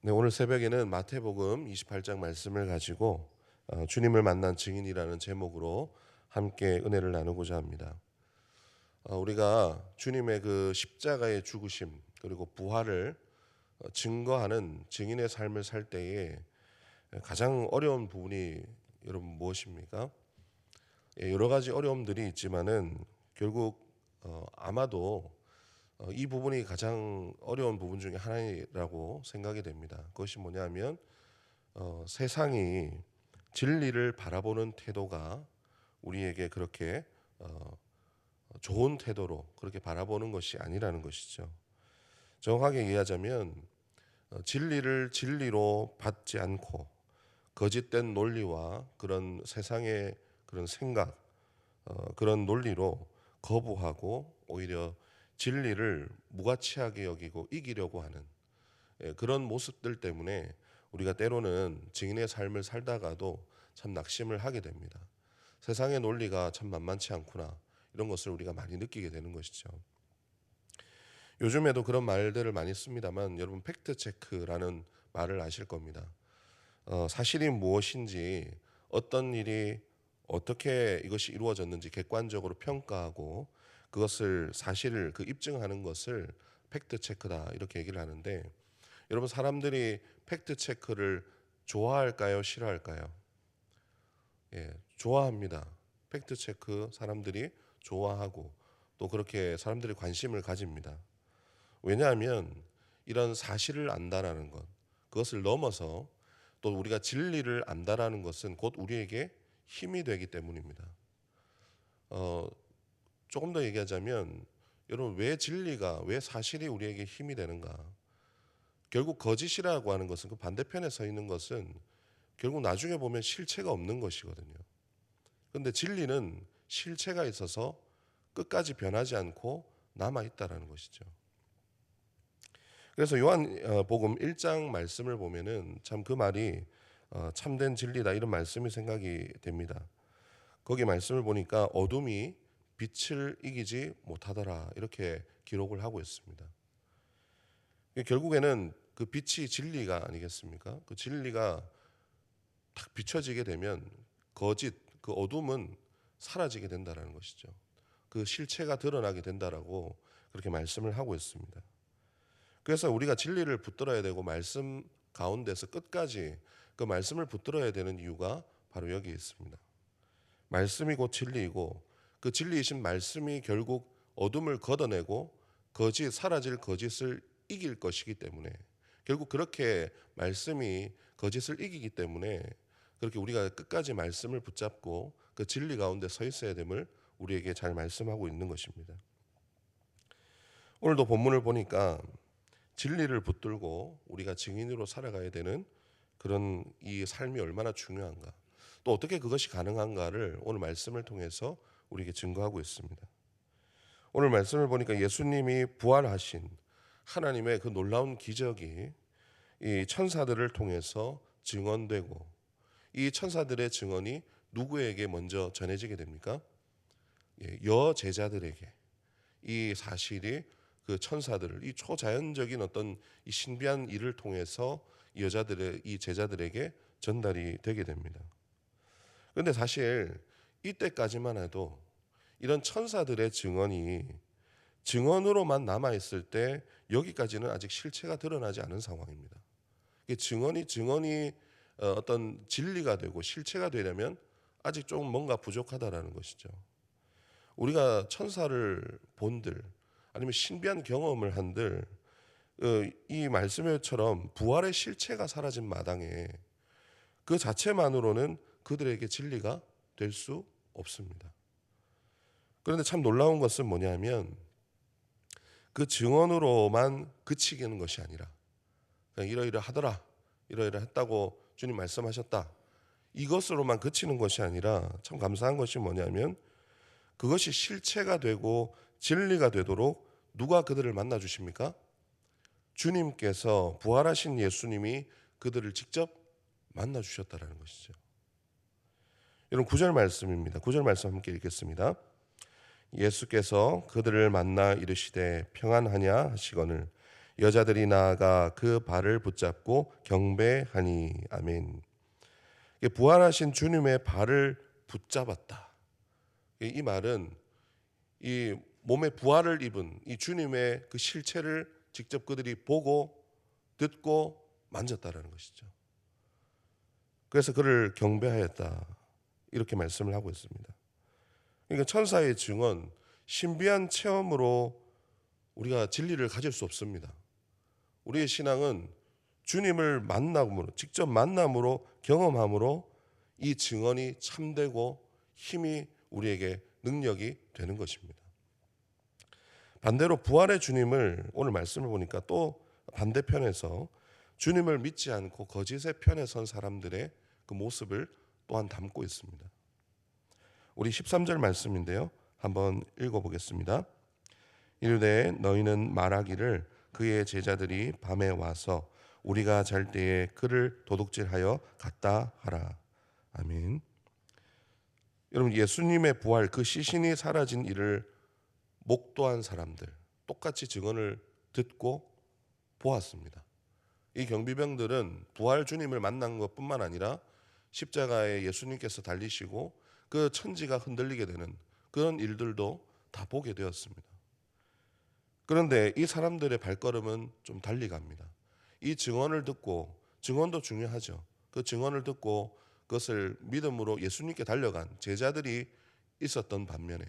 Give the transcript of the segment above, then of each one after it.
네, 오늘 새벽에는 마태복음 28장 말씀을 가지고 주님을 만난 증인이라는 제목으로 함께 은혜를 나누고자 합니다. 우리가 주님의 그 십자가의 죽으심 그리고 부활을 증거하는 증인의 삶을 살 때에 가장 어려운 부분이 여러분 무엇입니까? 여러 가지 어려움들이 있지만은 결국 아마도 이 부분이 가장 어려운 부분 중에 하나라고 생각이 됩니다. 그것이 뭐냐면 세상이 진리를 바라보는 태도가 우리에게 그렇게 좋은 태도로 그렇게 바라보는 것이 아니라는 것이죠. 정확하게 이해하자면 진리를 진리로 받지 않고 거짓된 논리와 그런 세상의 그런 생각, 그런 논리로 거부하고 오히려 진리를 무가치하게 여기고 이기려고 하는 그런 모습들 때문에 우리가 때로는 증인의 삶을 살다가도 참 낙심을 하게 됩니다. 세상의 논리가 참 만만치 않구나, 이런 것을 우리가 많이 느끼게 되는 것이죠. 요즘에도 그런 말들을 많이 씁니다만 여러분, 팩트 체크라는 말을 아실 겁니다. 사실이 무엇인지, 어떤 일이 어떻게 이것이 이루어졌는지 객관적으로 평가하고 그것을 사실을 입증하는 것을 팩트 체크다, 이렇게 얘기를 하는데, 여러분, 사람들이 팩트 체크를 좋아할까요, 싫어할까요? 좋아합니다. 팩트 체크 사람들이 좋아하고 또 그렇게 사람들이 관심을 가집니다. 왜냐하면 이런 사실을 안다라는 것, 그것을 넘어서 또 우리가 진리를 안다라는 것은 곧 우리에게 힘이 되기 때문입니다. 어, 조금 더 얘기하자면, 여러분, 왜 사실이 우리에게 힘이 되는가? 결국 거짓이라고 하는 것은, 그 반대편에 서 있는 것은 결국 나중에 보면 실체가 없는 것이거든요. 그런데 진리는 실체가 있어서 끝까지 변하지 않고 남아 있다라는 것이죠. 그래서 요한복음 1장 말씀을 보면은 참 그 말이 참된 진리다, 이런 말씀이 생각이 됩니다. 거기 말씀을 보니까 어둠이 빛을 이기지 못하더라, 이렇게 기록을 하고 있습니다. 결국에는 그 빛이 진리가 아니겠습니까? 그 진리가 딱 비춰지게 되면 그 어둠은 사라지게 된다라는 것이죠. 그 실체가 드러나게 된다라고 그렇게 말씀을 하고 있습니다. 그래서 우리가 진리를 붙들어야 되고 말씀 가운데서 끝까지 그 말씀을 붙들어야 되는 이유가 바로 여기에 있습니다. 말씀이 곧 진리이고 그 진리이신 말씀이 결국 어둠을 걷어내고 사라질 거짓을 이길 것이기 때문에, 결국 그렇게 말씀이 거짓을 이기기 때문에 그렇게 우리가 끝까지 말씀을 붙잡고 그 진리 가운데 서 있어야 됨을 우리에게 잘 말씀하고 있는 것입니다. 오늘도 본문을 보니까 진리를 붙들고 우리가 증인으로 살아가야 되는 그런 이 삶이 얼마나 중요한가, 또 어떻게 그것이 가능한가를 오늘 말씀을 통해서 우리에게 증거하고 있습니다. 오늘 말씀을 보니까 예수님이 부활하신 하나님의 그 놀라운 기적이 이 천사들을 통해서 증언되고, 이 천사들의 증언이 누구에게 먼저 전해지게 됩니까? 여제자들에게 이 사실이 그 천사들을, 이 초자연적인 어떤 이 신비한 일을 통해서 이 제자들에게 전달이 되게 됩니다. 그런데 사실 이때까지만 해도 이런 천사들의 증언이 증언으로만 남아 있을 때 여기까지는 아직 실체가 드러나지 않은 상황입니다. 증언이 어떤 진리가 되고 실체가 되려면 아직 조금 뭔가 부족하다라는 것이죠. 우리가 천사를 본들, 아니면 신비한 경험을 한들 이 말씀처럼 부활의 실체가 사라진 마당에 그 자체만으로는 그들에게 진리가 될 수 없습니다. 그런데 참 놀라운 것은 뭐냐면, 그 증언으로만 그치기는 것이 아니라 그냥 이러이러하더라, 이러이러했다고 주님 말씀하셨다, 이것으로만 그치는 것이 아니라 참 감사한 것이 뭐냐면, 그것이 실체가 되고 진리가 되도록 누가 그들을 만나 주십니까? 주님께서, 부활하신 예수님이 그들을 직접 만나 주셨다라는 것이죠. 여러분, 9절 말씀입니다. 9절 말씀 함께 읽겠습니다. 예수께서 그들을 만나 이르시되 평안하냐 하시거늘 여자들이 나아가 그 발을 붙잡고 경배하니. 아멘. 부활하신 주님의 발을 붙잡았다. 이 말은 이 몸에 부활을 입은 이 주님의 그 실체를 직접 그들이 보고 듣고 만졌다라는 것이죠. 그래서 그를 경배하였다. 이렇게 말씀을 하고 있습니다. 그러니까 천사의 증언, 신비한 체험으로 우리가 진리를 가질 수 없습니다. 우리의 신앙은 주님을 만남으로, 직접 만남으로 경험함으로 이 증언이 참되고 힘이 우리에게 능력이 되는 것입니다. 반대로 부활의 주님을 오늘 말씀을 보니까 또 반대편에서 주님을 믿지 않고 거짓의 편에 선 사람들의 그 모습을 또한 담고 있습니다. 우리 13절 말씀인데요. 한번 읽어보겠습니다. 이르되 너희는 말하기를 그의 제자들이 밤에 와서 우리가 잘 때에 그를 도둑질하여 갔다 하라. 아멘. 여러분, 예수님의 부활, 그 시신이 사라진 일을 목도한 사람들, 똑같이 증언을 듣고 보았습니다. 이 경비병들은 부활 주님을 만난 것뿐만 아니라 십자가에 예수님께서 달리시고 그 천지가 흔들리게 되는 그런 일들도 다 보게 되었습니다. 그런데 이 사람들의 발걸음은 좀 달리 갑니다. 이 증언을 듣고, 증언도 중요하죠. 그 증언을 듣고 그것을 믿음으로 예수님께 달려간 제자들이 있었던 반면에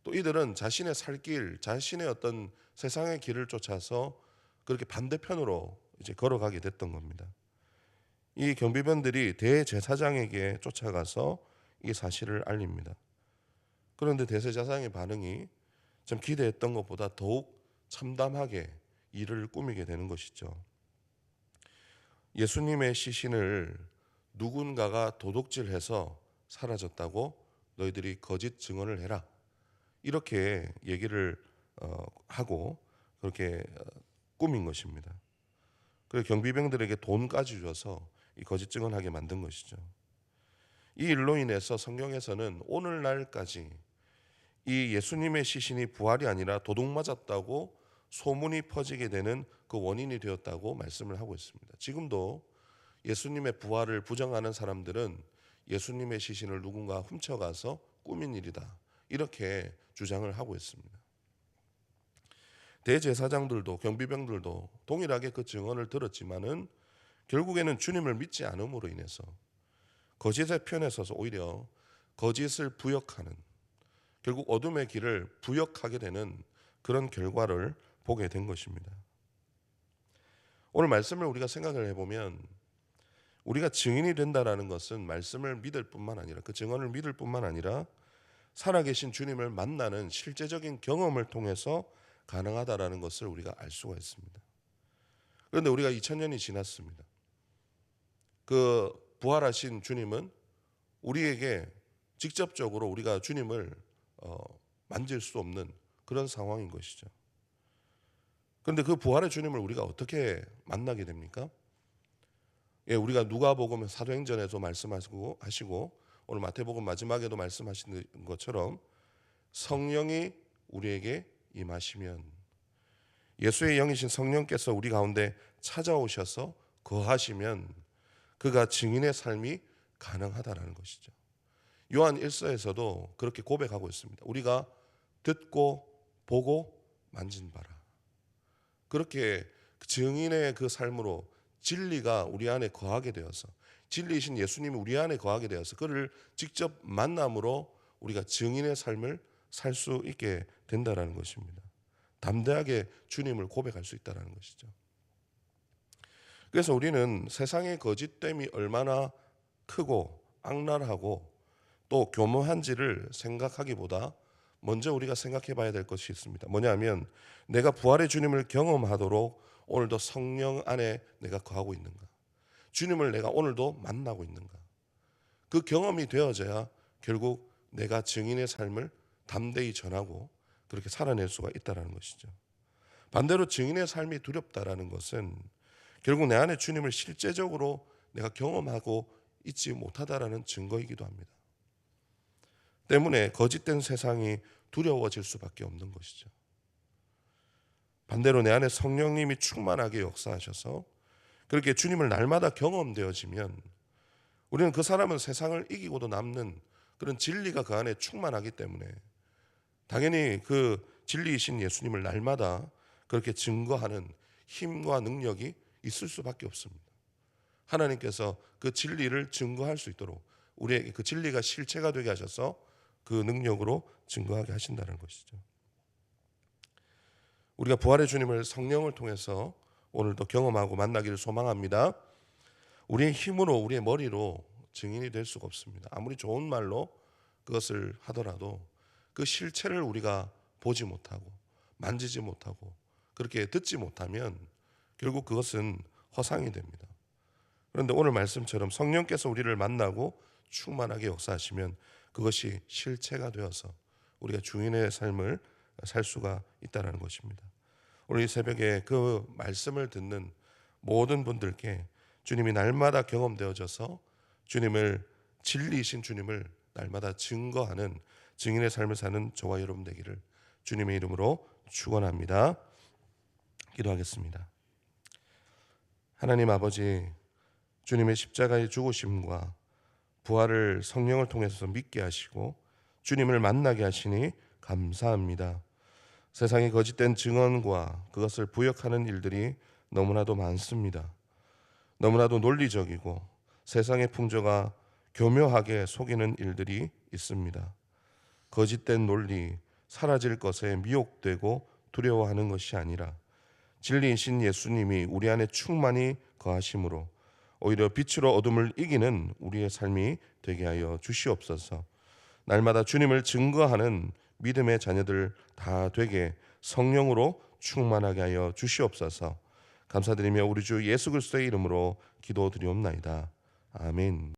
또 이들은 자신의 살 길, 자신의 어떤 세상의 길을 쫓아서 그렇게 반대편으로 이제 걸어가게 됐던 겁니다. 이 경비병들이 대제사장에게 쫓아가서 이 사실을 알립니다. 그런데 대제사장의 반응이 좀 기대했던 것보다 더욱 참담하게 일을 꾸미게 되는 것이죠. 예수님의 시신을 누군가가 도둑질해서 사라졌다고 너희들이 거짓 증언을 해라. 이렇게 얘기를 하고 그렇게 꾸민 것입니다. 그리고 경비병들에게 돈까지 줘서 이 거짓 증언하게 만든 것이죠. 이 일로 인해서 성경에서는 오늘날까지 이 예수님의 시신이 부활이 아니라 도둑 맞았다고 소문이 퍼지게 되는 그 원인이 되었다고 말씀을 하고 있습니다. 지금도 예수님의 부활을 부정하는 사람들은 예수님의 시신을 누군가 훔쳐가서 꾸민 일이다. 이렇게 주장을 하고 있습니다. 대제사장들도 경비병들도 동일하게 그 증언을 들었지만은 결국에는 주님을 믿지 않음으로 인해서 거짓의 편에 서서 오히려 거짓을 부역하는, 결국 어둠의 길을 부역하게 되는 그런 결과를 보게 된 것입니다. 오늘 말씀을 우리가 생각을 해보면 우리가 증인이 된다라는 것은 말씀을 믿을 뿐만 아니라, 그 증언을 믿을 뿐만 아니라 살아계신 주님을 만나는 실제적인 경험을 통해서 가능하다라는 것을 우리가 알 수가 있습니다. 그런데 우리가 2000년이 지났습니다. 그 부활하신 주님은 우리에게 직접적으로 우리가 주님을 만질 수 없는 그런 상황인 것이죠. 그런데 그 부활의 주님을 우리가 어떻게 만나게 됩니까? 예, 우리가 누가복음 사도행전에도 말씀하시고 오늘 마태복음 마지막에도 말씀하신 것처럼 성령이 우리에게 임하시면, 예수의 영이신 성령께서 우리 가운데 찾아오셔서 거하시면 그가 증인의 삶이 가능하다라는 것이죠. 요한 1서에서도 그렇게 고백하고 있습니다. 우리가 듣고 보고 만진 바라. 그렇게 증인의 그 삶으로 진리가 우리 안에 거하게 되어서, 진리이신 예수님이 우리 안에 거하게 되어서 그를 직접 만남으로 우리가 증인의 삶을 살 수 있게 된다라는 것입니다. 담대하게 주님을 고백할 수 있다라는 것이죠. 그래서 우리는 세상의 거짓됨이 얼마나 크고 악랄하고 또 교묘한지를 생각하기보다 먼저 우리가 생각해 봐야 될 것이 있습니다. 뭐냐면 내가 부활의 주님을 경험하도록 오늘도 성령 안에 내가 거하고 있는가? 주님을 내가 오늘도 만나고 있는가? 그 경험이 되어져야 결국 내가 증인의 삶을 담대히 전하고 그렇게 살아낼 수가 있다는 것이죠. 반대로 증인의 삶이 두렵다라는 것은 결국 내 안에 주님을 실제적으로 내가 경험하고 있지 못하다라는 증거이기도 합니다. 때문에 거짓된 세상이 두려워질 수밖에 없는 것이죠. 반대로 내 안에 성령님이 충만하게 역사하셔서 그렇게 주님을 날마다 경험되어지면 우리는 그 사람은 세상을 이기고도 남는 그런 진리가 그 안에 충만하기 때문에 당연히 그 진리이신 예수님을 날마다 그렇게 증거하는 힘과 능력이 있을 수밖에 없습니다. 하나님께서 그 진리를 증거할 수 있도록 우리에게 그 진리가 실체가 되게 하셔서 그 능력으로 증거하게 하신다는 것이죠. 우리가 부활의 주님을 성령을 통해서 오늘도 경험하고 만나기를 소망합니다. 우리의 힘으로 우리의 머리로 증인이 될 수가 없습니다. 아무리 좋은 말로 그것을 하더라도 그 실체를 우리가 보지 못하고 만지지 못하고 그렇게 듣지 못하면 결국 그것은 허상이 됩니다. 그런데 오늘 말씀처럼 성령께서 우리를 만나고 충만하게 역사하시면 그것이 실체가 되어서 우리가 주인의 삶을 살 수가 있다는 것입니다. 오늘 이 새벽에 그 말씀을 듣는 모든 분들께 주님이 날마다 경험되어져서 주님을 진리이신 주님을 날마다 증거하는 증인의 삶을 사는 저와 여러분 되기를 주님의 이름으로 축원합니다. 기도하겠습니다. 하나님 아버지, 주님의 십자가의 죽으심과 부활을 성령을 통해서 믿게 하시고 주님을 만나게 하시니 감사합니다. 세상의 거짓된 증언과 그것을 부역하는 일들이 너무나도 많습니다. 너무나도 논리적이고 세상의 풍조가 교묘하게 속이는 일들이 있습니다. 거짓된 논리, 사라질 것에 미혹되고 두려워하는 것이 아니라 진리이신 예수님이 우리 안에 충만히 거하심으로 오히려 빛으로 어둠을 이기는 우리의 삶이 되게 하여 주시옵소서. 날마다 주님을 증거하는 믿음의 자녀들 다 되게 성령으로 충만하게 하여 주시옵소서. 감사드리며 우리 주 예수 그리스도의 이름으로 기도드리옵나이다. 아멘.